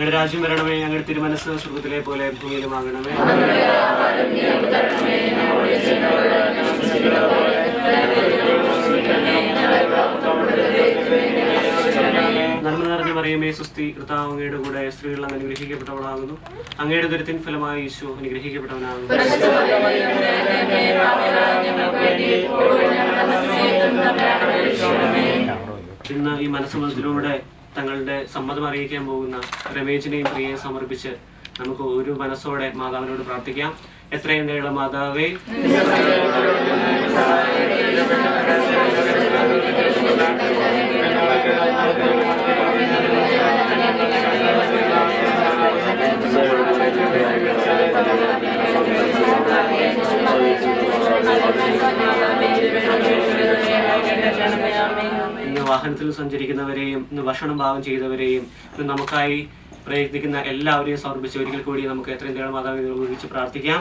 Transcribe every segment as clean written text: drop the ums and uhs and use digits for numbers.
അങ്ങയുടെ രാജ്യം വരണമേ. അങ്ങയുടെ തിരുമനസ് സ്വർഗ്ഗത്തിലെ പോലെ ഭൂമിയിലുമാകണമേ. നന്മ നിറഞ്ഞ മറിയമേ, സുസ്തി, കർത്താവ് അങ്ങയുടെ കൂടെ, സ്ത്രീകൾ അങ്ങ് അനുഗ്രഹിക്കപ്പെട്ടവളാകുന്നു. അങ്ങയുടെ ദുരിതത്തിൻ ഫലമായി ഈശോ അനുഗ്രഹിക്കപ്പെട്ടവനാകുന്നു. ഇന്ന് ഈ മനസ്സമ്മതത്തിലൂടെ തങ്ങളുടെ സമ്മതം അറിയിക്കാൻ പോകുന്ന രമേശിനെയും പ്രിയയെ സമർപ്പിച്ച് നമുക്ക് ഒരു മനസ്സോടെ മാതാവിനോട് പ്രാർത്ഥിക്കാം. എത്രയും ദയുള്ള മാതാവേ, ഇന്ന് വാഹനത്തിൽ സഞ്ചരിക്കുന്നവരെയും ഇന്ന് ഭക്ഷണം പാകം ചെയ്തവരെയും ഇന്ന് നമുക്കായി പ്രയത്നിക്കുന്ന എല്ലാവരെയും സമർപ്പിച്ച് ഒരിക്കൽ കൂടി നമുക്ക് എത്രയും ദയുള്ള മാതാവിനെ ഉപയോഗിച്ച് പ്രാർത്ഥിക്കാം.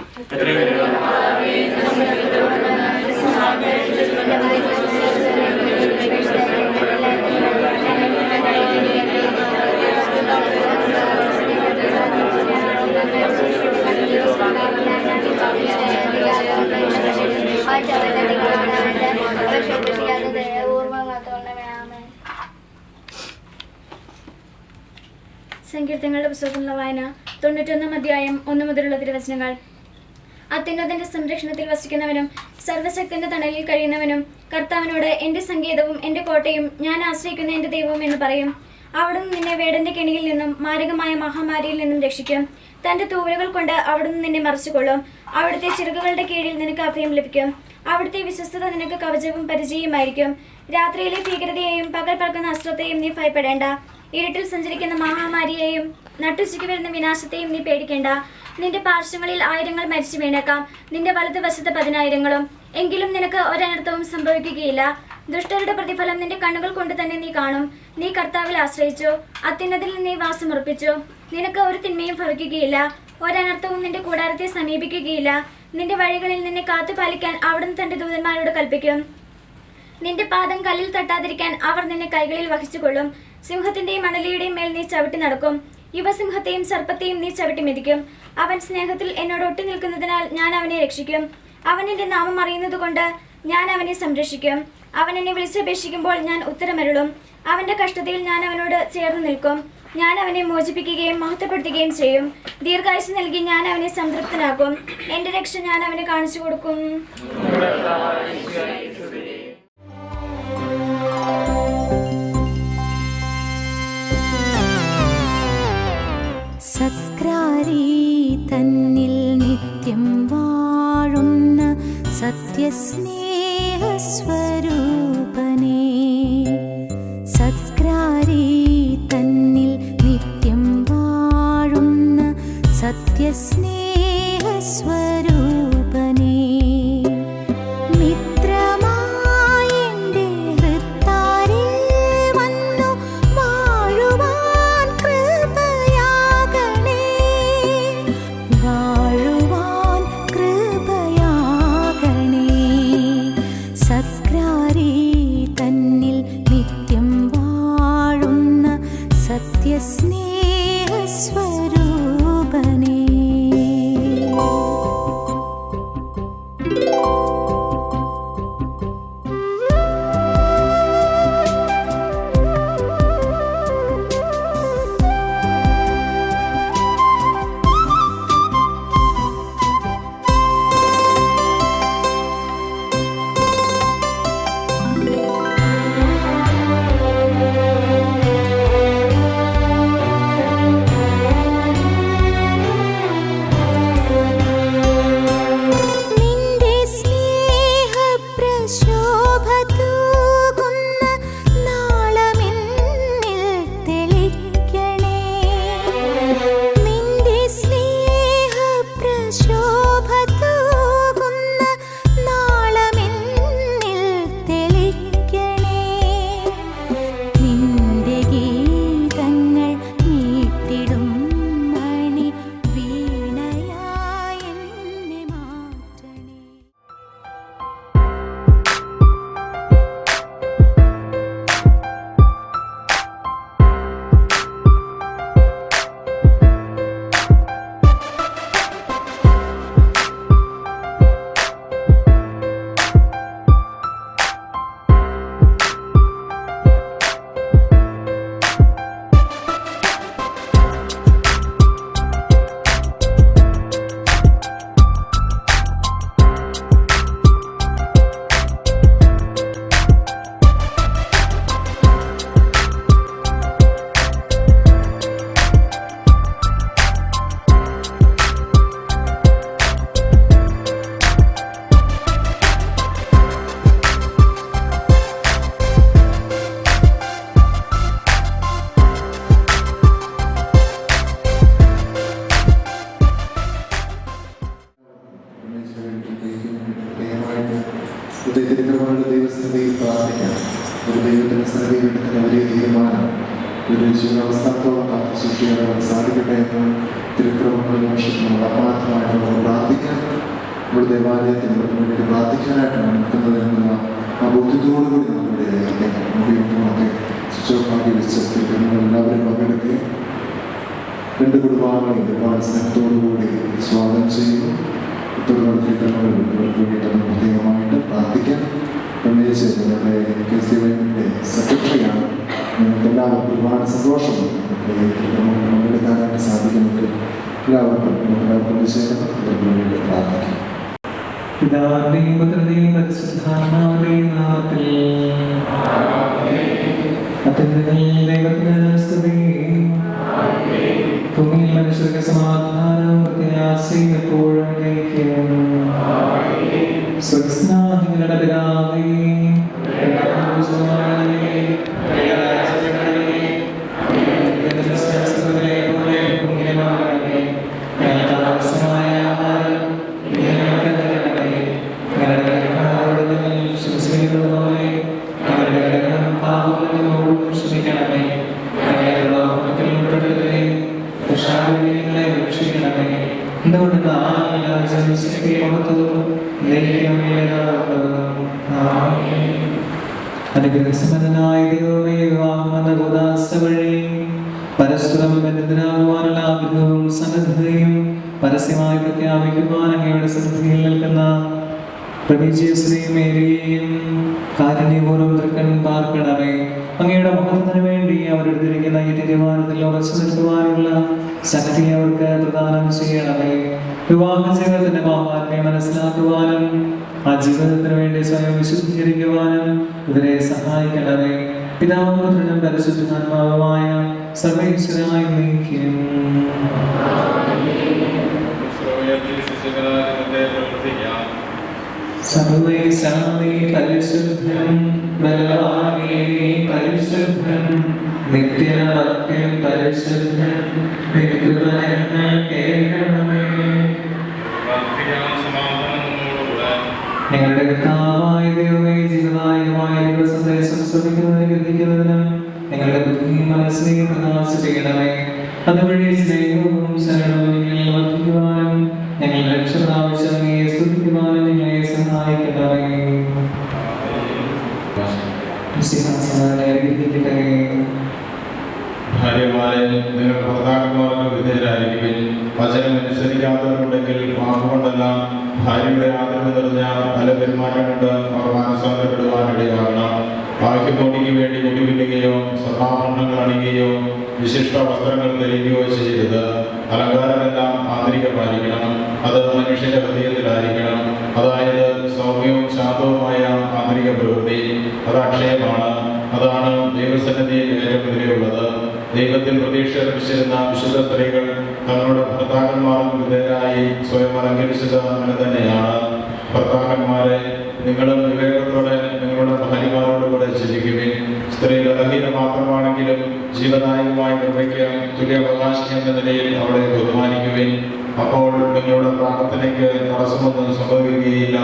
സങ്കീർത്തനങ്ങളുടെ പുസ്തകത്തിലുള്ള വായന 91 അധ്യായം 1 മുതലുള്ള തിരുവചനങ്ങൾ. അത്യുന്നതന്റെ സംരക്ഷണത്തിൽ വസിക്കുന്നവനും സർവശക്തന്റെ തണലിൽ കഴിയുന്നവനും കർത്താവിനോട് എന്റെ സങ്കേതവും എന്റെ കോട്ടയും ഞാൻ ആശ്രയിക്കുന്ന എന്റെ ദൈവവും എന്ന് പറയും. അവിടുന്ന് നിന്നെ വേടന്റെ കെണിയിൽ നിന്നും മാരകമായ മഹാമാരിയിൽ നിന്നും രക്ഷിക്കും. തന്റെ തൂവലുകൾ കൊണ്ട് അവിടുന്ന് നിന്നെ മറച്ചുകൊള്ളും. അവിടുത്തെ ചിറകുകളുടെ കീഴിൽ നിനക്ക് അഭയം ലഭിക്കും. അവിടുത്തെ വിശ്വസ്തത നിനക്ക് കവചവും പരിചയമായിരിക്കും. രാത്രിയിലെ ഭീകരതയെയും പകൽ പറക്കുന്ന അസ്ത്രത്തെയും നീ ഭയപ്പെടേണ്ട. ഇരുട്ടിൽ സഞ്ചരിക്കുന്ന മഹാമാരിയെയും നട്ടുച്ചയ്ക്ക് വരുന്ന വിനാശത്തെയും നീ പേടിക്കേണ്ട. നിന്റെ പാർശ്വങ്ങളിൽ 1000 മരിച്ചു വീണേക്കാം, നിന്റെ വലതുവശത്ത് 10,000. എങ്കിലും നിനക്ക് ഒരനർത്ഥവും സംഭവിക്കുകയില്ല. ദുഷ്ടരുടെ പ്രതിഫലം നിന്റെ കണ്ണുകൾ കൊണ്ട് തന്നെ നീ കാണും. നീ കർത്താവിൽ ആശ്രയിച്ചു, അത്യുന്നതിൽ നീ വാസമുറപ്പിച്ചു. നിനക്ക് ഒരു തിന്മയും ഭവിക്കുകയില്ല, ഒരനർത്ഥവും നിന്റെ കൂടാരത്തെ സമീപിക്കുകയില്ല. നിന്റെ വഴികളിൽ നിന്നെ കാത്തുപാലിക്കാൻ അവിടുന്ന് തന്റെ ദൂതന്മാരോട് കൽപ്പിക്കും. നിന്റെ പാദം കല്ലിൽ തട്ടാതിരിക്കാൻ അവർ നിന്നെ കൈകളിൽ വഹിച്ചുകൊള്ളും. സിംഹത്തിന്റെയും അണലിയുടെയും മേൽ നീ ചവിട്ടി നടക്കും. യുവസിംഹത്തെയും സർപ്പത്തെയും നീ ചവിട്ടി മെതിക്കും. അവൻ സ്നേഹത്തിൽ എന്നോട് ഒട്ടി നിൽക്കുന്നതിനാൽ ഞാൻ അവനെ രക്ഷിക്കും. അവൻ എന്റെ നാമം അറിയുന്നത് കൊണ്ട് ഞാൻ അവനെ സംരക്ഷിക്കും. അവൻ എന്നെ വിളിച്ചപേക്ഷിക്കുമ്പോൾ ഞാൻ ഉത്തരമരുളും. അവന്റെ കഷ്ടതയിൽ ഞാൻ അവനോട് ചേർന്ന് നിൽക്കും. ഞാൻ അവനെ മോചിപ്പിക്കുകയും മഹത്വപ്പെടുത്തുകയും ചെയ്യും. ദീർഘായുസ് നൽകി ഞാൻ അവനെ സംതൃപ്തനാക്കും. എന്റെ രക്ഷ ഞാൻ അവന് കാണിച്ചു കൊടുക്കും. സക്രാരി തന്നിൽ നിത്യം വാഴുന്ന സത്യസ്നേഹസ്വരൂപനേ, സക്രാരി തന്നിൽ നിത്യം വാഴുന്ന സത്യസ്നേഹസ്വരൂപനേ, മിത്രമായെന്റെ ഹൃത്താരിൽ വന്നു വാഴുവാൻ കൃപയാകണേ, വാഴുവാൻ കൃപയാകണേ. സക്രാരി തന്നിൽ നിത്യം വാഴുന്ന സത്യസ്നേഹസ്വരൂപനേ. ജീവിതാവസ്ഥത്തോളം കാത്തു സൂക്ഷിക്കാൻ സാധിക്കട്ടെ എന്ന് തിരുക്രമങ്ങളിൽ ആവശ്യത്തിനുള്ള ആത്മാർത്ഥമായിട്ട് നമ്മൾ പ്രാർത്ഥിക്കാൻ നമ്മുടെ ദേവാലയത്തിൽ വേണ്ടി പ്രാർത്ഥിക്കാനായിട്ടാണ് നിൽക്കുന്നതെന്നുള്ള ആ ബോധ്യത്തോടുകൂടി നമ്മുടെ മുഖ്യമൊക്കെ സ്വിച്ച് വെച്ച് തിരുക്രമങ്ങൾ എല്ലാവരും പങ്കെടുക്കുകയും രണ്ട് കുടുംബാംഗങ്ങളെയും ഒരുപാട് സ്നേഹത്തോടുകൂടി സ്വാഗതം ചെയ്യുന്നു. തുടർന്നുള്ള തിരുക്രമങ്ങൾ ഇവർക്ക് വേണ്ടിയിട്ടാണ് പ്രത്യേകമായിട്ട് പ്രാർത്ഥിക്കാൻ പ്രമേശ് നമ്മുടെ KCYന്റെ സെക്രട്ടറിയാണ്. നിങ്ങൾക്ക് എല്ലാവർക്കും ഒരുപാട് സന്തോഷമുണ്ട് പങ്കെടുക്കാനായിട്ട് സാധിക്കുന്നുണ്ട്. എല്ലാവർക്കും ചേർന്ന് പ്രാർത്ഥിക്കാം. പിതാവിന്റെയും പുത്രന്റെയും പരിശുദ്ധാത്മാവിന്റെയും നാമത്തിൽ ദൈവത്തിന് സ്തുതി. ഭൂമിയിൽ മനുഷ്യർക്ക് സമാധാനം പ്രത്യാശയും എപ്പോഴും സ്വർഗ്ഗസ്ഥനായ പിതാവേ, അനുഗ്രഹസമ്പന്നനായ ദൈവമേ, വിവാഹമെന്ന ഉദാസ വഴി പരസ്പരം ബന്ധിതരാകുവാനുള്ള ആഗ്രഹവും സന്നദ്ധതയും പരസ്യമായി പ്രഖ്യാപിക്കുവാൻ അങ്ങയുടെ സന്നിധിയിൽ നിൽക്കുന്ന പ്രവിജയശ്രീയും മേരിയെയും കാരുണ്യപൂർവ്വം തൃക്കൺ പാർക്കണമേ. അങ്ങയുടെ മഹത്വത്തിന് വേണ്ടി അവരെടുത്തിരിക്കുന്ന ഈ തീരുമാനത്തിൽ ഉറച്ചു നിർത്തുവാനുള്ള ശക്തി അവർക്ക് പ്രദാനം ചെയ്യണമേ. വിവാഹ ജീവിതത്തിന്റെ മഹാത്മ്യം മനസ്സിലാക്കുവാനും ആ ജീവിതത്തിന് വേണ്ടി സ്വയം വിശുദ്ധീകരിക്കുവാനും ഇവരെ സഹായിക്കണമേ. പിതാവും പുത്രനും പരിശുദ്ധാത്മാവുമായ സർവ്വേശ്വരനായി നീക്കും. സർവ്വേശാമി പരിശുദ്ധൻ ബലവാനേ പരിശുദ്ധൻ നിത്യനവത്യം പരിശുദ്ധൻ നിത്യങ്ങൾ കേൾക്കണമേ. ഞങ്ങളുടെ കർത്താവായ ദൈവമേ, ജീവദായകമായ ദൈവസന്ദേശം ശ്രമിക്കുന്നതിന് ഗ്രഹിക്കുന്നതിനും ഞങ്ങളുടെ ബുദ്ധിയും മനസ്സിനെയും പ്രകാശിപ്പിക്കണമേ. അതുവഴി സ്നേഹവും ശരണവും ഞങ്ങൾ വർദ്ധിക്കുവാനും ഞങ്ങൾ രക്ഷ പ്രാപിച്ചവനെ സ്തുതിക്കുവാനും ഞങ്ങളെ സഹായിക്കണമേ. ഭാര്യമാരെ, നിങ്ങൾ ഭർത്താക്കന്മാർക്ക് വിധേയരായിരിക്കും. വചനം അനുസരിക്കാത്തവരുണ്ടെങ്കിൽ വാക്കുകൊണ്ടല്ല ഭാര്യയുടെ ആദരവ് നിറഞ്ഞ പല പെരുമാറ്റം കൊണ്ട് അവർ മാനസാന്തരപ്പെടുവാനിടയാകണം. ബാഹ്യമോടിക്ക് വേണ്ടി മുടിവില്ലുകയോ സ്വർണ്ണാഭരണങ്ങൾ അണിയുകയോ വിശിഷ്ട വസ്ത്രങ്ങൾ ധരിക്കുകയോ ചെയ്യരുത്. അലങ്കാരമെല്ലാം ആന്തരികമായിരിക്കണം. അത് മനുഷ്യന്റെ ഹൃദയത്തിലായിരിക്കണം. അതായത് സൗമ്യവും ശാന്തവുമായ ആന്തരിക പ്രവൃത്തി. അത് അക്ഷയമാണ്. അതാണ് ദൈവസന്നിധിയിൽ ഏറ്റവും വിലയുള്ളത്. ദൈവത്തിൽ പ്രതീക്ഷ ലഭിച്ചിരുന്ന വിശുദ്ധ സ്ത്രീകൾ തങ്ങളുടെ ഭർത്താക്കന്മാർക്ക് വിധേയരായി സ്വയം അലങ്കരിച്ചത് അങ്ങനെ തന്നെയാണ്. ഭർത്താക്കന്മാരെ, നിങ്ങളും വിവേകത്തോടെ നിങ്ങളുടെ ഭാര്യമാരോട് കൂടെ ജീവിക്കുവിൻ. സ്ത്രീ ബലഹീന മാത്രമാണെങ്കിലും ജീവദായകമായ കൃപയ്ക്ക് തുല്യാവകാശം എന്ന നിലയിൽ അവളെ ബഹുമാനിക്കുവിൻ. അപ്പോൾ നിങ്ങളുടെ പ്രാർത്ഥനയ്ക്ക് തടസ്സമൊന്നും സംഭവിക്കുകയില്ല.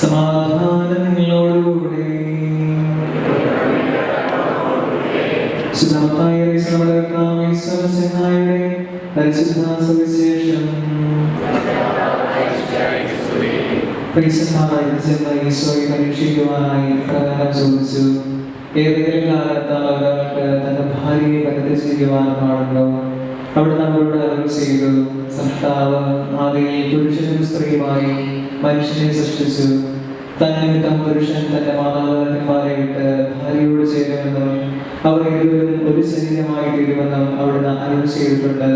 സമാധാനം നിങ്ങളോടുകൂടെ. പരിശുദ്ധ സുവിശേഷം ഈശോയെ പരീക്ഷിക്കുവാനായി പ്രകാരം ചോദിച്ചു, ഏതെങ്കിലും കാലത്താൽ ഒരാൾക്ക് തന്റെ ഭാര്യയെ പരിത്യജിക്കുവാൻ പാടുണ്ടോ? അവിടെ നമ്മളോട് അരുൾ ചെയ്തു, സൃഷ്ടാവ് ആദിയിൽ പുരുഷനും സ്ത്രീയുമായി മനുഷ്യനെ സൃഷ്ടിച്ചു. തന്നിമിത്തം പുരുഷൻ തന്റെ മാതാപിതാക്കന്മാരെ വിട്ട് ഭാര്യയോട് ചേരുമെന്നും അവർ ഇരുവരും ഒരു ശരീരമായി തീരുമെന്നും അവിടുന്ന് അരുൾ ചെയ്തിട്ടുണ്ട്.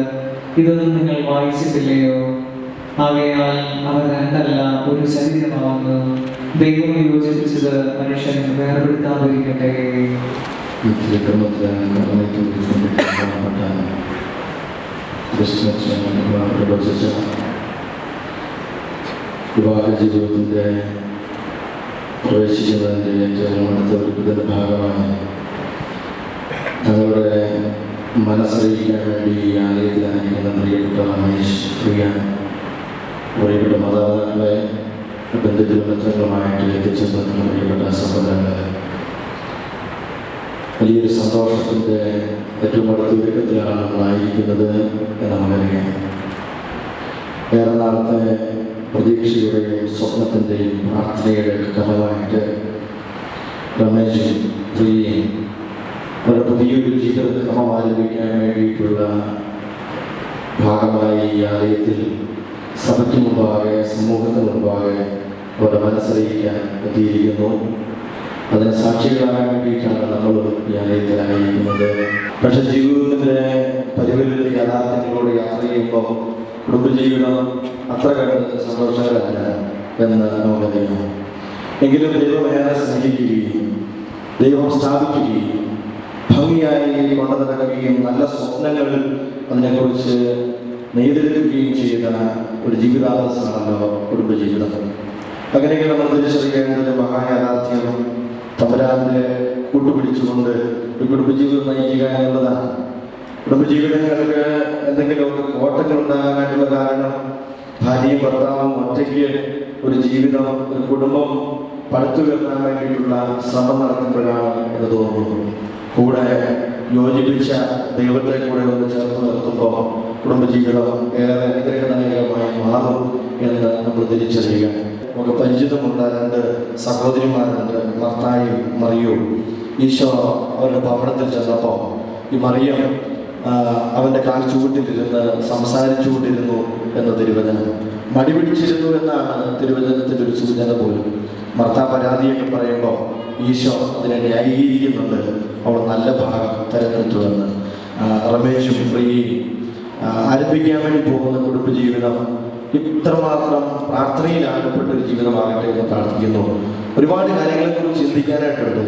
ഇതൊന്നും നിങ്ങൾ വായിച്ചിട്ടില്ലയോ? ആകയാൽ അവർ രണ്ടല്ല, ഒരു ശരീരമാവുന്നു. ദൈവം യോജിപ്പിച്ചത് മനുഷ്യൻ വേർപെടുത്താതിരിക്കട്ടെ. വിവാഹ ജീവിതത്തിൻ്റെ പ്രവേശിക്കുന്നതിൻ്റെ ഏറ്റവും അടുത്ത ഒരുക്കത്തിൻ്റെ ഭാഗമായി തങ്ങളുടെ മനസ്സറിയിക്കാൻ വേണ്ടി ഈ ആലയത്തിലായിരിക്കുന്ന പ്രിയപ്പെട്ട രമേശ്, പ്രിയപ്പെട്ട മാതാപിതാക്കളെ, ബന്ധുജനങ്ങളുമായിട്ട് എത്തിച്ചേർന്ന പ്രിയപ്പെട്ട സഹോദരങ്ങളെ, വലിയൊരു സന്തോഷത്തിൻ്റെ ഏറ്റവും അടുത്ത ഒരുക്കത്തിലാണ് നമ്മളായിരിക്കുന്നത് എന്ന് നമുക്കറിയാം. ഏറെ നാളത്തെ പ്രതീക്ഷയുടെയും സ്വപ്നത്തിൻ്റെയും പ്രാർത്ഥനയുടെയും ഫലമായിട്ട് രമേശും പ്രിയയും ഒരു പുതിയൊരു ജീവിതക്രമം ആരംഭിക്കാൻ വേണ്ടിയിട്ടുള്ള ഭാഗമായി ഈ ആലയത്തിൽ സഭയ്ക്ക് മുമ്പാകെ, സമൂഹത്തിന് മുമ്പാകെ അവരുടെ മനസ്സറിയിക്കാൻ എത്തിയിരിക്കുന്നു. അതിന് സാക്ഷികളാകാൻ വേണ്ടിയിട്ടാണ് നമ്മൾ ഈ ആലയത്തിലായിരിക്കുന്നത്. പക്ഷെ ജീവിതത്തിൻ്റെ പരിപരിത യാഥാർത്ഥ്യങ്ങളോട് യാത്ര ചെയ്യുമ്പോൾ കുടുംബജീവിതം അത്ര കണ്ട് സന്തോഷകരമല്ല എന്ന് നമുക്കറിയാം. എങ്കിലും ദൈവം ഏറെ സ്നേഹിക്കുകയും ദൈവം സ്ഥാപിക്കുകയും ഭംഗിയായി കൊണ്ടു നടക്കുകയും നല്ല സ്വപ്നങ്ങൾ അതിനെക്കുറിച്ച് നെയ്തെടുക്കുകയും ചെയ്ത ഒരു ജീവിതാവസ്ഥയാണല്ലോ കുടുംബജീവിതം. അങ്ങനെയെങ്കിൽ നമ്മൾ തിരിച്ചറിയേണ്ടത് മഹായാഥാർത്ഥ്യം തമ്പുരാന്റെ കൂട്ടുപിടിച്ചുകൊണ്ട് ഒരു കുടുംബജീവിതം നയിക്കുക എന്നുള്ളതാണ്. കുടുംബജീവിതങ്ങൾക്ക് എന്തെങ്കിലുമൊക്കെ കോട്ടങ്ങൾ ഉണ്ടാകാനുള്ള കാരണം ഭാര്യയും ഭർത്താവും ഒറ്റയ്ക്ക് ഒരു ജീവിതം, ഒരു കുടുംബം പടുത്തുയർത്താൻ വേണ്ടിയിട്ടുള്ള ശ്രമം നടത്തുമ്പോഴാണ് എന്ന് തോന്നുന്നു. കൂടെ യോജിപ്പിച്ച ദൈവത്തെ കൂടെ ഒന്ന് ചേർത്ത് നിർത്തുമ്പോൾ കുടുംബജീവിതം ഏറെ അനുഗ്രഹദായകമായി മാറും എന്ന് നമ്മൾ തിരിച്ചറിയുക. നമുക്ക് പരിചിതമുള്ള രണ്ട് സഹോദരിമാരുണ്ട്, മർത്തായും മറിയവും. ഈശോ അവരുടെ ഭവനത്തിൽ ചെന്നപ്പോൾ ഈ മറിയം അവൻ്റെ കാൽ ചൂട്ടിലിരുന്ന് സംസാരിച്ചുകൊണ്ടിരുന്നു എന്ന തിരുവചനം. മടിപിടിച്ചിരുന്നു എന്നാണ് തിരുവചനത്തിൻ്റെ ഒരു സൂചന പോലും. മർത്ത പരാതിയൊക്കെ പറയുമ്പോൾ ഈശോ അതിനെ ന്യായീകരിക്കുന്നുണ്ട്. അവൾ നല്ല ഭാഗം തിരഞ്ഞെടുത്തുവെന്ന്. രമേശും പ്രിയയും ആരംഭിക്കാൻ വേണ്ടി പോകുന്ന കുടുംബജീവിതം ഇത്രമാത്രം പ്രാർത്ഥനയിലാകപ്പെട്ട ഒരു ജീവിതമാകട്ടെ എന്ന് പ്രാർത്ഥിക്കുന്നു. ഒരുപാട് കാര്യങ്ങളെക്കുറിച്ച് ചിന്തിക്കാനായിട്ടുണ്ട്,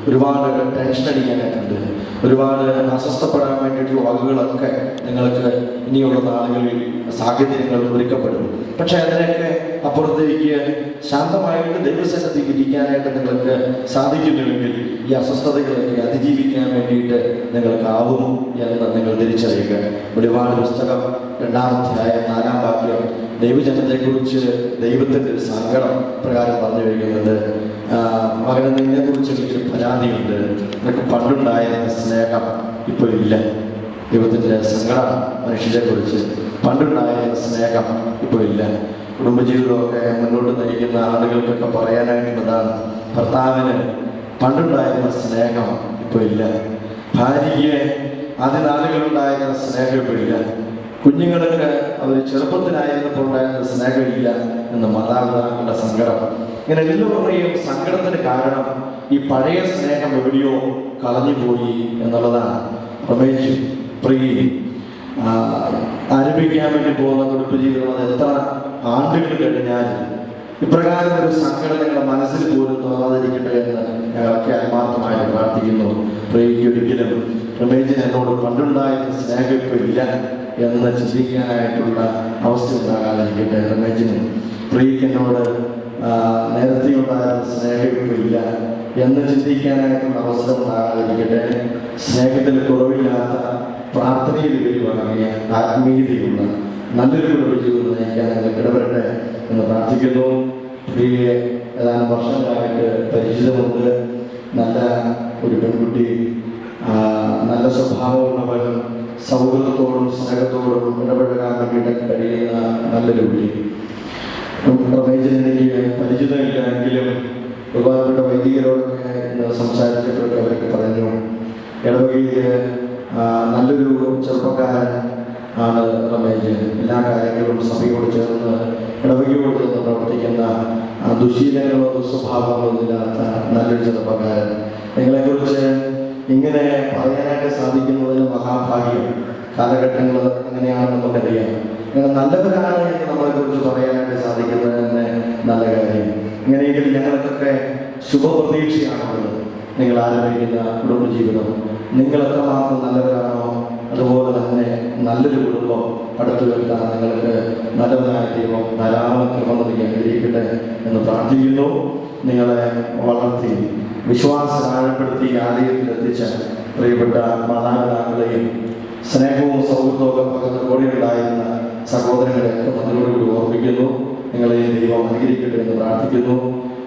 ഒരുപാട് ടെൻഷൻ അടിക്കാനായിട്ടുണ്ട്, ഒരുപാട് അസ്വസ്ഥപ്പെടാൻ വേണ്ടിയിട്ടുള്ള വാക്കുകളൊക്കെ നിങ്ങൾക്ക് ഇനിയുള്ള നാളുകളിൽ സാഹചര്യങ്ങൾ ഒരുക്കപ്പെടും. പക്ഷെ അതിനൊക്കെ അപ്പുറത്തേക്ക് ശാന്തമായിട്ട് ദൈവസന്നിധിക്ക് ഇരിക്കാനായിട്ട് നിങ്ങൾക്ക് സാധിക്കുന്നുവെങ്കിൽ ഈ അസ്വസ്ഥതകളൊക്കെ അതിജീവിക്കാൻ വേണ്ടിയിട്ട് നിങ്ങൾക്കാവും എന്ന് നിങ്ങൾ തിരിച്ചറിയുക. ഒരുപാട് പുസ്തകം 2-ാം അധ്യായം 4-ാം വാക്യം ദൈവജനത്തെക്കുറിച്ച് ദൈവത്തിൻ്റെ ഒരു സങ്കടം പ്രകാരം പറഞ്ഞു വയ്ക്കുന്നുണ്ട്. മകനെ നിന്നെക്കുറിച്ച് എനിക്കൊരു പരാതിയുണ്ട്, നിനക്ക് പണ്ടുണ്ടായ സ്നേഹം ഇപ്പോൾ ഇല്ല. ദൈവത്തിൻ്റെ സങ്കടം മനുഷ്യരെക്കുറിച്ച്, പണ്ടുണ്ടായ സ്നേഹം ഇപ്പോൾ ഇല്ല. കുടുംബജീവിതമൊക്കെ മുന്നോട്ട് നയിക്കുന്ന ആളുകൾക്കൊക്കെ പറയാനായിട്ടുള്ളതാണ്. ഭർത്താവിന് പണ്ടുണ്ടായിരുന്ന സ്നേഹം ഇപ്പോൾ ഇല്ല, ഭാര്യയ്ക്ക് ആദ്യ നാളുകളുണ്ടായിരുന്ന സ്നേഹം ഇപ്പോൾ ഇല്ല, കുഞ്ഞുങ്ങൾക്ക് അവർ ചെറുപ്പത്തിനായിരുന്നപ്പോൾ ഉണ്ടായിരുന്ന സ്നേഹമില്ല എന്ന് മാതാപിതാക്കളുടെ സങ്കടം. ഇങ്ങനെ എല്ലാവരുടെയും സങ്കടത്തിന് കാരണം ഈ പഴയ സ്നേഹം എവിടെയോ കളഞ്ഞുപോയി എന്നുള്ളതാണ്. രമേശും പ്രിയയും ആരംഭിക്കാൻ വേണ്ടി പോകുന്ന കുടുംബജീവിതം അത് എത്ര ആണ്ടുകൾ കഴിഞ്ഞാൽ ഇപ്രകാരം ഒരു സങ്കടം നിങ്ങളുടെ മനസ്സിൽ പോലും തോന്നാതിരിക്കട്ടെ എന്ന് ഞങ്ങളൊക്കെ ആത്മാർത്ഥമായി പ്രാർത്ഥിക്കുന്നു. പ്രിയയ്ക്ക് ഒരിക്കലും രമേശിന് എന്നോട് പണ്ടുണ്ടായിരുന്ന സ്നേഹം ഇപ്പോൾ ഇല്ല എന്ന് ചിന്തിക്കാനായിട്ടുള്ള അവസ്ഥ ഉണ്ടാകാതിരിക്കട്ടെ. രമേശിനും പ്രിയയ്ക്ക് എന്നോട് നേരത്തെ ഉണ്ടായിരുന്ന സ്നേഹം ഇപ്പോൾ ഇല്ല എന്ന് ചിന്തിക്കാനായിട്ടുള്ള അവസരം ഉണ്ടാകാതിരിക്കട്ടെ. സ്നേഹത്തിൽ കുറവില്ലാത്ത, പ്രാർത്ഥനയിൽ വരുവാങ്ങിയ ആത്മീയതയുള്ള നല്ലൊരു കുടുംബജീവിതം നയിക്കാൻ നിങ്ങൾക്ക് ഇടപെടട്ടെ എന്ന് പ്രാർത്ഥിക്കുന്നു. പ്രിയയെ ഏതാനും വർഷങ്ങളായിട്ട് പരിചിതമുണ്ട്. നല്ല ഒരു പെൺകുട്ടി, നല്ല സ്വഭാവമുള്ളവരും സൗഹൃദത്തോടും സ്നേഹത്തോടും ഇടപെടാൻ വേണ്ടിയിട്ട് കഴിയുന്ന നല്ലൊരു കുട്ടി. എനിക്ക് പരിചിതമില്ലെങ്കിലും ബഹുമാനപ്പെട്ട വൈദികരോടൊക്കെ സംസാരിച്ചപ്പോഴൊക്കെ അവരൊക്കെ പറഞ്ഞു, ഇടവകയിൽ നല്ലൊരു ചെറുപ്പക്കാരൻ ആണ് രമേശ്. എല്ലാ കാര്യങ്ങളും സഭയോട് ചേർന്ന് ഇടവകയോട് ചേർന്ന് പ്രവർത്തിക്കുന്ന ദുശീലങ്ങളോ ദുസ്വഭാവങ്ങളോ ഇല്ലാത്ത നല്ലൊരു ചെറുപ്പക്കാരൻ. നിങ്ങളെക്കുറിച്ച് ഇങ്ങനെ പറയാനായിട്ട് സാധിക്കുന്നതിന് മഹാഭാഗ്യം. കാലഘട്ടങ്ങൾ എങ്ങനെയാണെന്ന് നമുക്കറിയാം. നിങ്ങൾ നല്ലവരാണ് എന്ന് നമ്മളെക്കുറിച്ച് പറയാനായിട്ട് സാധിക്കുന്നത് തന്നെ നല്ല കാര്യം. ഇങ്ങനെയെങ്കിൽ ഞങ്ങൾക്കൊക്കെ ശുഭപ്രതീക്ഷയാണുള്ളത്. നിങ്ങൾ ആരംഭിക്കുന്ന കുടുംബജീവിതം നിങ്ങൾ എത്രമാത്രം നല്ലവരാണോ അതുപോലെ തന്നെ നല്ലൊരു കുടുംബം പടുത്തുവരുത്താൻ നിങ്ങൾക്ക് നല്ലവരായ ദൈവം ധാരാളം കൃപ നൽകി അനുഗ്രഹിക്കട്ടെ എന്ന് പ്രാർത്ഥിക്കുന്നു. നിങ്ങളെ വളർത്തി വിശ്വാസം ആഴപ്പെടുത്തി ആലയത്തിലെത്തിച്ച പ്രിയപ്പെട്ട മാതാപിതാക്കളെയും സ്നേഹവും സൗഹൃദവും പകർന്ന് കൂടെയുണ്ടായിരുന്ന സഹോദരങ്ങളെ നന്ദിയോടുകൂടി ഓർമ്മിക്കുന്നു. നിങ്ങളെ ദൈവം അനുഗ്രഹിക്കട്ടെ എന്ന് പ്രാർത്ഥിക്കുന്നു.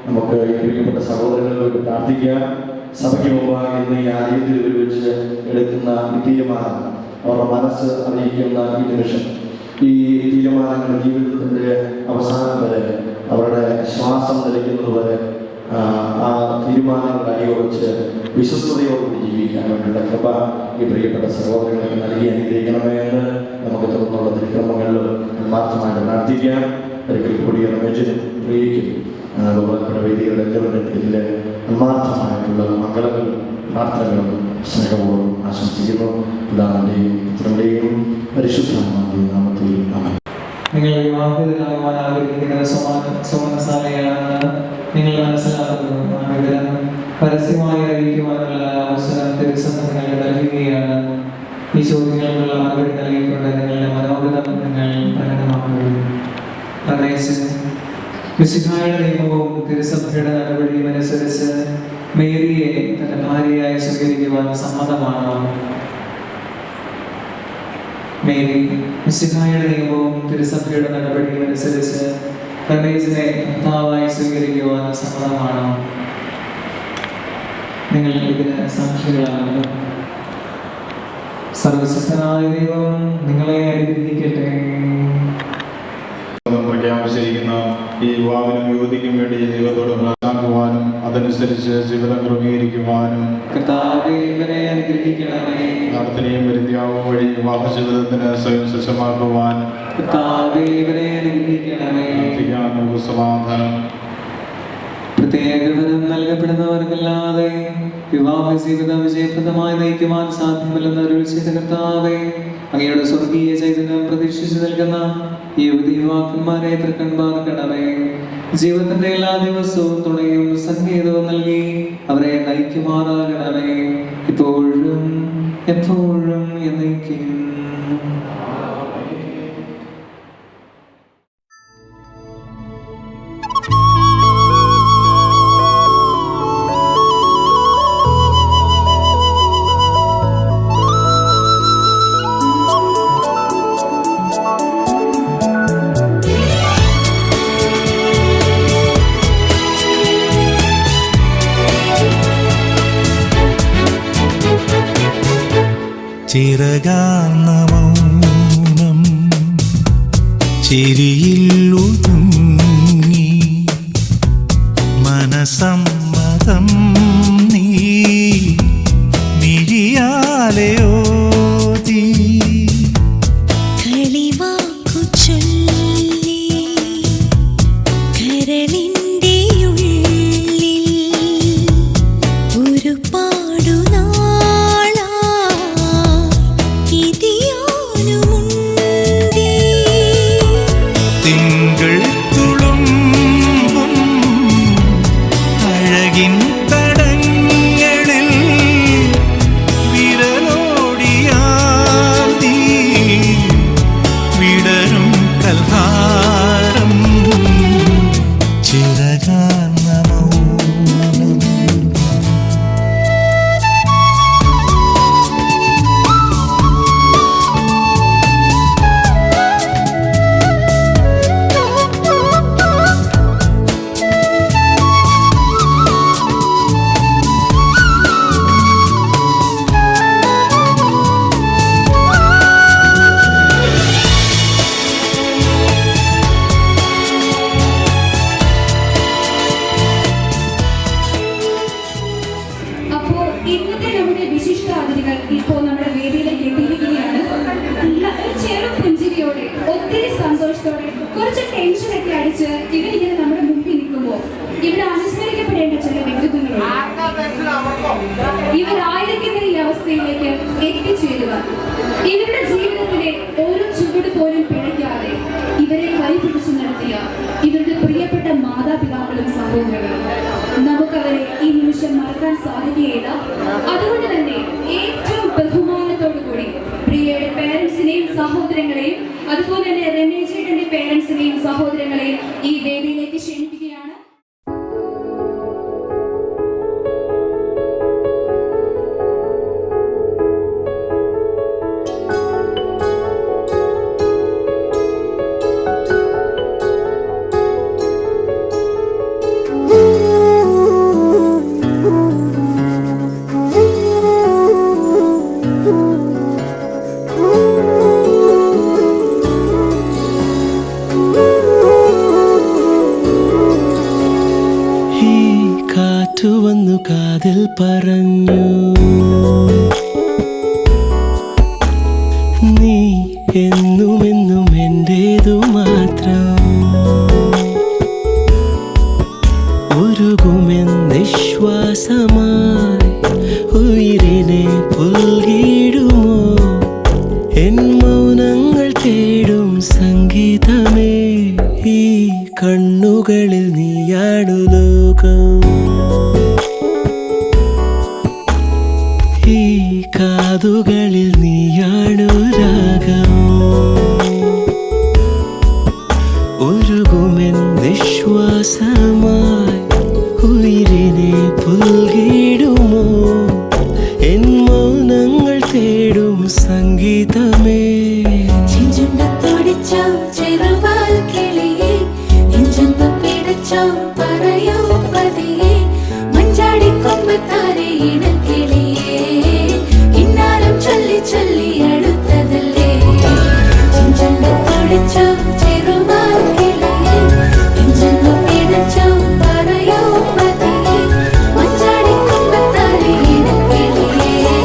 നമുക്ക് ഈ പ്രിയപ്പെട്ട സഹോദരങ്ങളോട് പ്രാർത്ഥിക്കാം. സഭയ്ക്ക് മുമ്പാകെ ഇന്ന് ഈ ആലയത്തിൽ ഒരുമിച്ച് എടുക്കുന്ന ഈ തീരുമാനം, അവരുടെ മനസ്സ് അറിയിക്കുന്ന ഈ നിമിഷം, ഈ തീരുമാനങ്ങൾ ജീവിതത്തിൻ്റെ അവസാനം വരെ, അവരുടെ ശ്വാസം നിലയ്ക്കുന്നത് വരെ ആ തീരുമാനങ്ങൾ അടിയുറച്ച് വിശ്വസ്തയോടുകൂടി ജീവിക്കാൻ വേണ്ടിയുള്ള കൃപ ഈ പ്രിയപ്പെട്ട സഹോദരങ്ങൾക്ക് നൽകി അനുഗ്രഹിക്കണമേ എന്ന് നമുക്ക് തുടർന്നുള്ള തിരുക്രമങ്ങളിൽ ആത്മാർത്ഥമായിട്ട് പ്രാർത്ഥിക്കാം. ഒരിക്കൽ കൂടി റമേജിനും പ്രിയയ്ക്കും ബഹുമാനപ്പെട്ട വേദികളുടെ എല്ലാവരുടെയും ആത്മാർത്ഥമായിട്ടുള്ള മംഗളങ്ങളും പ്രാർത്ഥനകളും സ്നേഹപൂർവ്വം ആശംസിക്കുന്നു. പിതാവിൻ്റെയും പുത്രൻ്റെയും പരിശുദ്ധമാണെന്ന നാമത്തിൽ ആമേൻ. നിങ്ങൾ വിവാഹിതരാകുവാൻ ആഗ്രഹിക്കുന്ന സുവർണശാലയാണെന്ന് നിങ്ങൾ മനസ്സിലാക്കുന്നു. ആ വിവരം പരസ്യമായി അറിയിക്കുവാനുള്ള അവസരം തിരുസഭ നിങ്ങൾക്ക് നൽകുകയാണ്. ഈ ചോദ്യങ്ങൾക്കുള്ള മറുപടി നൽകിക്കൊണ്ട് നിങ്ങളുടെ മനോഗതം നിങ്ങൾ പ്രകടമാക്കുന്നു. മിശിഹായുടെ നിയമവും തിരുസഭയുടെ നടപടിയും അനുസരിച്ച് മേരിയെ തന്റെ ഭാര്യയായി സ്വീകരിക്കുവാൻ സമ്മതമാണോ? മേരി മിശിഹായുടെ നിയമവും തിരുസഭയുടെ നടപടിയും അനുസരിച്ച് റമേജിനെ ഭർത്താവായി സ്വീകരിക്കുവാൻ സമ്മതമാണോ? നിങ്ങൾ ഇതിന് സാക്ഷികളാകുന്നു. സർവശക്തനായ ദൈവം നിങ്ങളെ അനുഗ്രഹിക്കട്ടെ. പ്രഖ്യാപിച്ചിരിക്കുന്ന ഈ വിവാഹനും യുവതിക്കും വേണ്ടി ദൈവത്തോട് പ്രാർത്ഥിക്കുവാനും അതനുസരിച്ച് ജീവിതം ക്രമീകരിക്കുവാനും കർത്താവേ അനുഗ്രഹിക്കണമേ. പ്രാർത്ഥനയും പരിത്യാഗവും വഴി വിവാഹ ജീവിതത്തിന് സ്വയം സജ്ജമാക്കുവാൻ കർത്താവേ അനുഗ്രഹിക്കണമേ. നമുക്ക് സമാധാനം. പ്രത്യേക വരം നൽകപ്പെടുന്നവർക്കല്ലാതെ വിവാഹ ജീവിതം വിജയപ്രദമായി നയിക്കുവാൻ സാധ്യമല്ലെന്ന് അരുൾ ചെയ്ത കർത്താവേ, അങ്ങയുടെ സ്വർഗീയ ചൈതന്യം പ്രതീക്ഷിച്ചു നിൽക്കുന്ന യുവതി യുവാക്കന്മാരെ തൃക്കൺ പാർക്കണമേ. ജീവിതത്തിന്റെ എല്ലാ ദിവസവും തുണയും സംഗീതവും നൽകി അവരെ നയിക്കുമാറാകണമേ, ഇപ്പോഴും എപ്പോഴും എന്നേക്കും. ചിറകാർന്ന മൗനം ചിരിയിൽ ഒതുങ്ങി മനസമ്മതം നീ മിഴിയാലെയോതി കളിവാക്കു ചൊല്ലി കരളിൻ്റെ ഉള്ളിൽ ഒരു പാടുനാ തിങ്കൾ തുളുമ്പും അഴകിൻ തടങ്ങളിൽ വിരലോടിയാൽ നീ വിടരും കൽഹാരം ചിറകാർന്ന മൗനം. കുറച്ച് ടെൻഷനൊക്കെ അടിച്ച് ഇവരിങ്ങനെ നമ്മുടെ മുമ്പിൽ നിൽക്കുമ്പോൾ ഇവിടെ അനുസ്മരിക്കപ്പെടേണ്ട ചില വ്യക്തിത്വങ്ങളുണ്ട്. ഇവരായിരിക്കുന്ന ഈ അവസ്ഥയിലേക്ക് എത്തിച്ചേരുക, ഇവരുടെ ജീവിതത്തിലെ ഓരോ ചുവട് പോലും പിഴയ്ക്കാതെ ഇവരെ കൈപിടിച്ചു നടത്തിയ ഇവരുടെ പ്രിയപ്പെട്ട മാതാപിതാക്കളും സഹോദരങ്ങളും, നമുക്കവരെ ഈ നിമിഷം മറക്കാൻ സാധിക്കുകയില്ല. അതുകൊണ്ട് തന്നെ ഏറ്റവും ബഹുമാനത്തോടു കൂടി പ്രിയയുടെ പേരൻസിനെയും സഹോദരങ്ങളെയും അതുപോലെ തന്നെ രമേശേട്ടന്റെ പേരൻസിനെയും സഹോദരങ്ങളെയും ഈ വേദിയിലേക്ക് ക്ഷണിക്കുകയാണ്. വന്നു കാതിൽ പറഞ്ഞു, നീ എന്നുമെന്നും എന്റേതു മാത്രം. ഉരുകുമെന്നിശ്വാസമായി ഉയിരിനെ പുൽകിടുമോ എൻ മൗനങ്ങൾ തേടും സംഗീതമേ. ഈ കണ്ണുകളിൽ നീയാണു ലോകം, ഈ കാതുകളിൽ നീയാണു രാഗം. ഉരുകുമെന്നിശ്വാസമായി ഉയിരിനെ പുൽകിടുമോ എൻ മൗനങ്ങൾ തേടും സംഗീതമേ. ചെഞ്ചുണ്ടത്തോടിച്ചോ ചെറുവാൽ കിളിയെ, നെഞ്ചൊന്നു പിടച്ചോ പറയൂ പതിയെ, മഞ്ചാടിക്കൊമ്പത്താരെ ഇണക്കിളിയെ, കിന്നാരം ചൊല്ലി ചൊല്ലി അടുത്തതല്ലേ. ചെഞ്ചുണ്ടത്തോടിച്ചോ ചെറുവാൽ കിളിയെ, നെഞ്ചൊന്നു പിടച്ചോ പറയൂ പതിയെ, മഞ്ചാടിക്കൊമ്പത്താരെ ഇണക്കിളിയെ,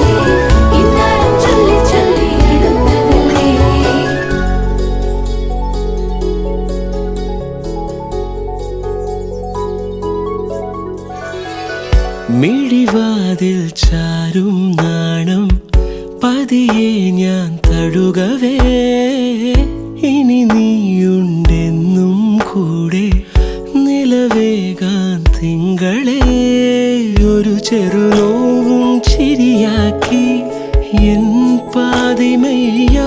കിന്നാരം ചൊല്ലി ചൊല്ലി അടുത്തതല്ലേ. മിഴിവാതിൽ ചാരും നാണം പതിയെ ഞാൻ തഴുകവേ, ഇനി നീയുണ്ടെന്നും കൂടെ നിലവേകാൻ തിങ്കളെ. ഒരു ചെറുനോവും ചിരിയാക്കി എൻ പാതിമയായി,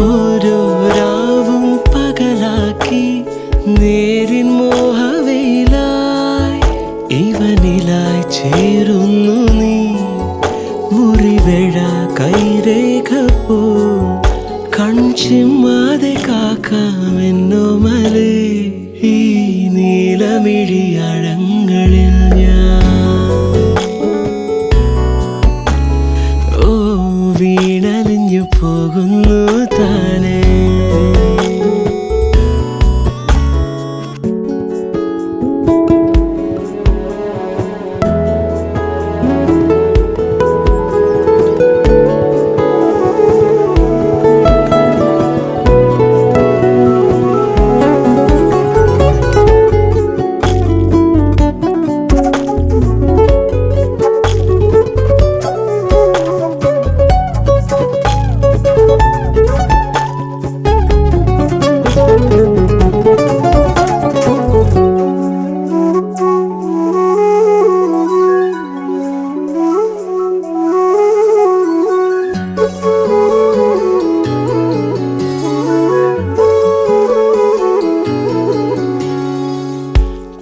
ഓരോ രാവും പകലാക്കി നേരിൻ മോഹവയിലായി. ഇവനിലായി ചേരുന്നു നീ മുറിവേഴ കൈരേഖ പോ, കൺചിമ്മാതെ കാക്കാമെന്നോമലേ. ഈ നീലമിഴിയഴങ്ങളിൽ ഞാൻ ഓ വീണലിഞ്ഞു പോകുന്നു താനേ.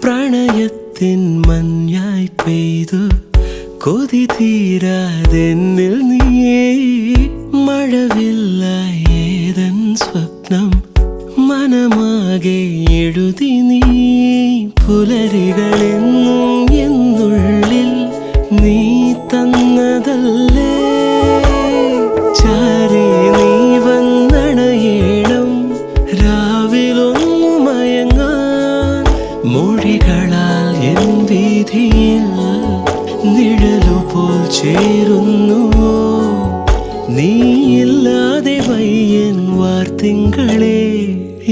പ്രണയത്തിൻ മഞ്ഞായി പെയ്തു കൊതി തീരാതെന്നിൽ നീയേ. മഴവില്ലായി ഏതൻ സ്വപ്നം മനമാകെ എഴുതി നീ. പുലരികളെന്നും എന്നുള്ളിൽ നീ തന്നതല്ലേ. ചാരേ നീ വന്നണയേണം രാവിലൊന്നു മയങ്ങാൻ. മൊഴികളാൽ എൻ വീതിയിൽ നിഴലുപോൽ ചേരുന്നുവോ നീയില്ലാതെ വയ്യൻ വാർത്തിങ്കളെ.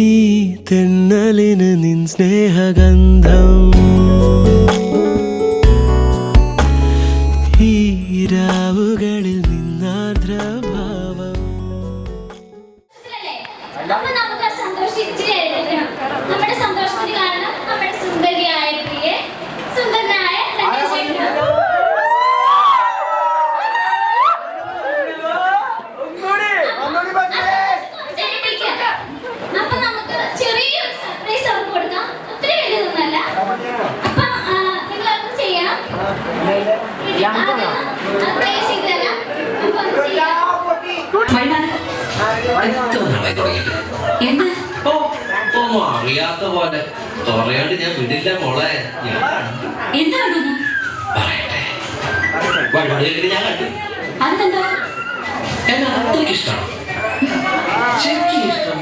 ഈ തെന്നലിന് നിൻ സ്നേഹഗന്ധം, ഈ രാവുകളിൽ നിന്നാർദ്രഭാവം. അപ്പൊ നമുക്ക് സന്തോഷിച്ചിരിക്കണം. നമ്മുടെ സന്തോഷത്തിന് കാരണം നമ്മുടെ സുന്ദരിയായ പ്രിയെ, സുന്ദരനായ അപ്പൊ നമുക്ക് ചെറിയൊരു സർപ്രൈസ് അവർക്ക് കൊടുക്കാം. ഒത്തിരി വലിയതൊന്നല്ല. അപ്പൊ നിങ്ങളൊന്നും ചെയ്യാം. പ്ലേ ചെയ്ത് തരാം. അപ്പൊ ഒന്ന് ചെയ്യാം. ഒന്നും അറിയാത്ത പോലെ പറയാണ്ട് ഞാൻ വിടില്ല മോളെ. എന്താണ് പറയട്ടെ, വഴിപാടുകളിൽ ഞാൻ കണ്ടു. എന്നെ അത്രയ്ക്ക് ഇഷ്ടമാണ്, ശരിക്കും ഇഷ്ടം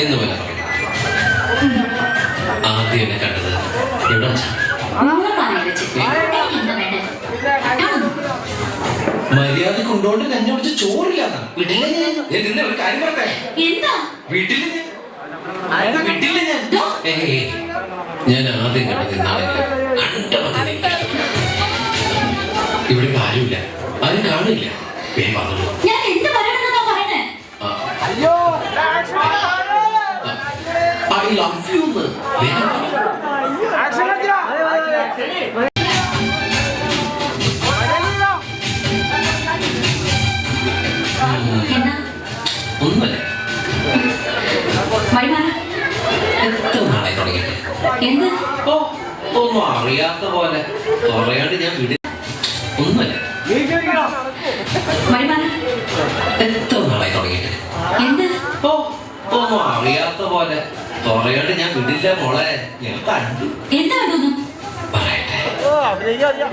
എന്ന് പോലെ. ആദ്യം എന്നെ കണ്ടത് ഇവിടെ മര്യാദ കൊണ്ടുകൊണ്ട് കഞ്ഞി കുടിച്ച് ചോറില്ല വീട്ടിലെ ഞാൻ ഒരു കാര്യം പറട്ടെ വീട്ടില് ഞാൻ ആദ്യം ഇവിടെ ആരുമില്ല, ആരും കാണില്ല. I love you. ഒന്നുമല്ല, എത്ര നാളായി തുടങ്ങിയിട്ട് ഒന്നും അറിയാത്ത പോലെ പറയാണ്ട് ഞാൻ വിട. ഒന്നുമല്ല, എത്ര നാളായി തുടങ്ങിയിട്ട് ഒന്നും അറിയാത്ത പോലെ പറയാണ്ട് ഞാൻ വിടില്ല മോളെ. ഞാൻ കണ്ടു, പറയട്ടെ,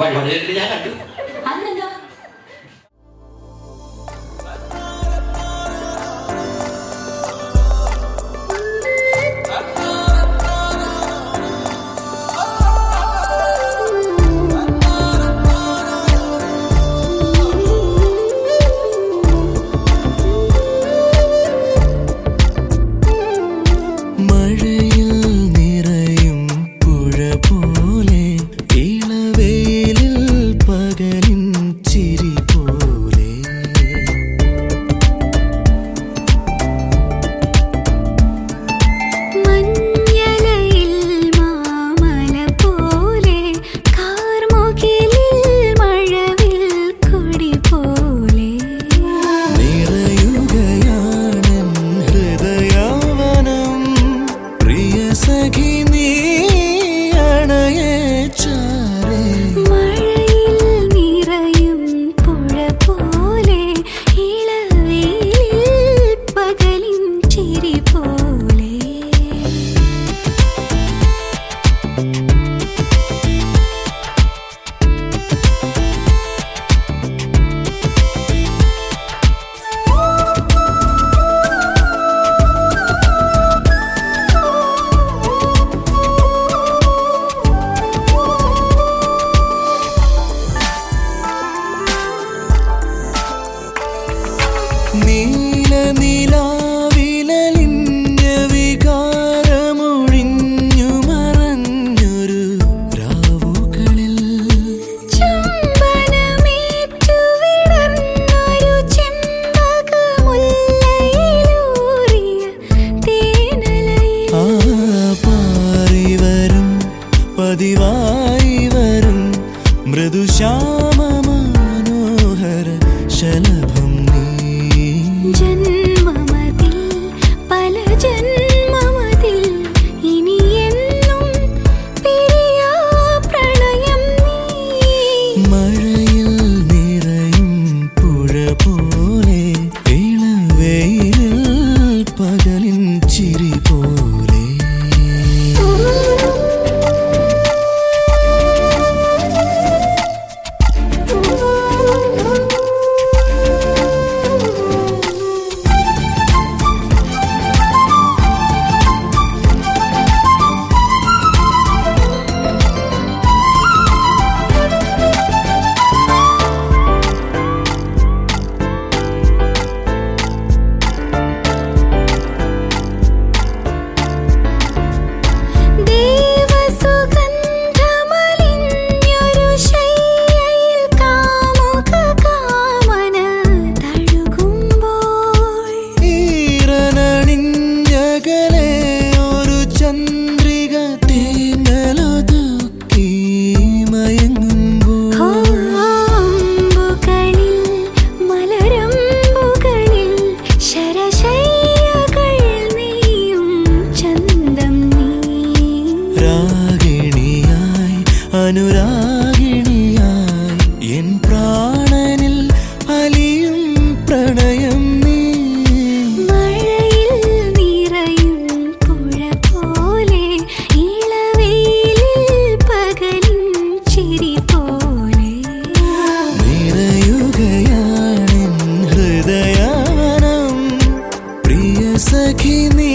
വഴിപാടുകളിൽ ഞാൻ കണ്ടു. സഖി നീ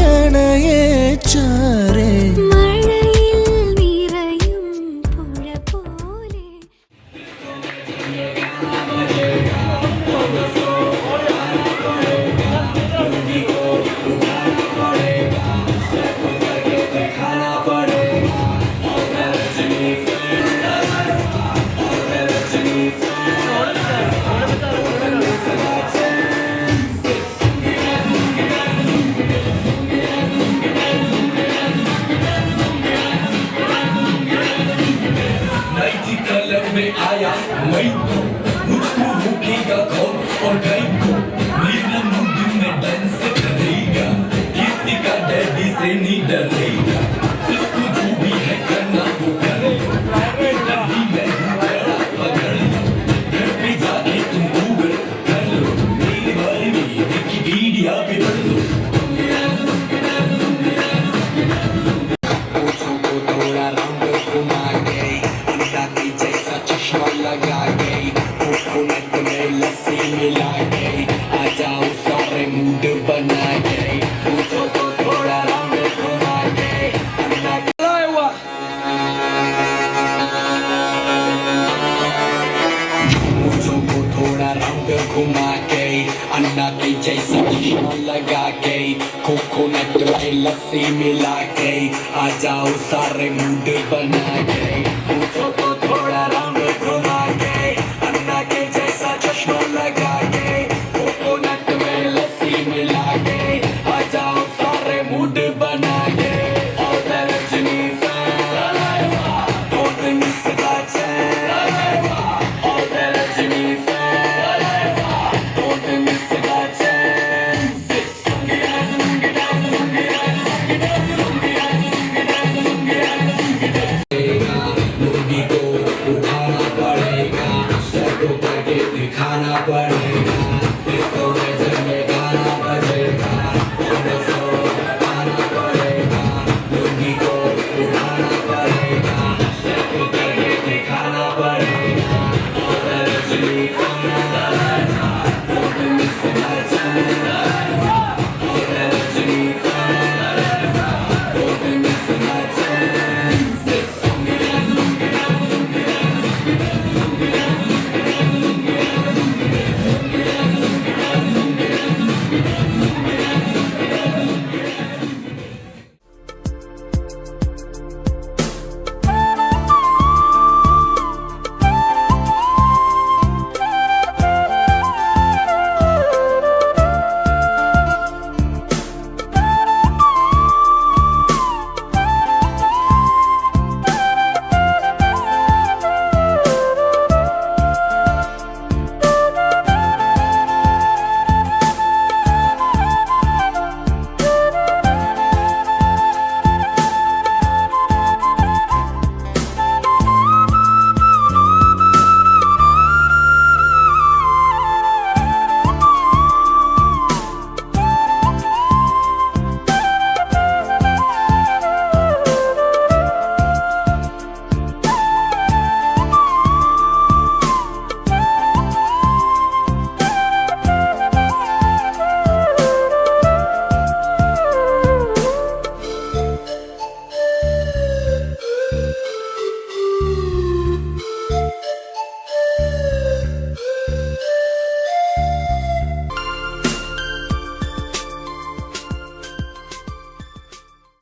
അണയെ ചാരേ में आया मई को मुझको रुकेगा कौन और गई को मेरा मूड में डांस करेगा किसी का डैडी से नहीं डरेगा इसको जो भी है करना वो करे नहीं मैं बड़ा पकड़ घर पे जाके तुम गूगल कर लो मेरे बारे में विकिपीडिया पे पढ़ लो थोड़ा रंग घुमा के अंडा की जैसा चश्मा लगा के कोकोनट में लस्सी मिला के आ जाओ सारे मूड बना के मुझको तो थोड़ा रंग घुमा के अंडा मुझको थोड़ा रंग घुमा के अन्ना के जैसा चश्मा लगा के कोकोनट में लस्सी मिला के आ जाओ सारे मूड बना के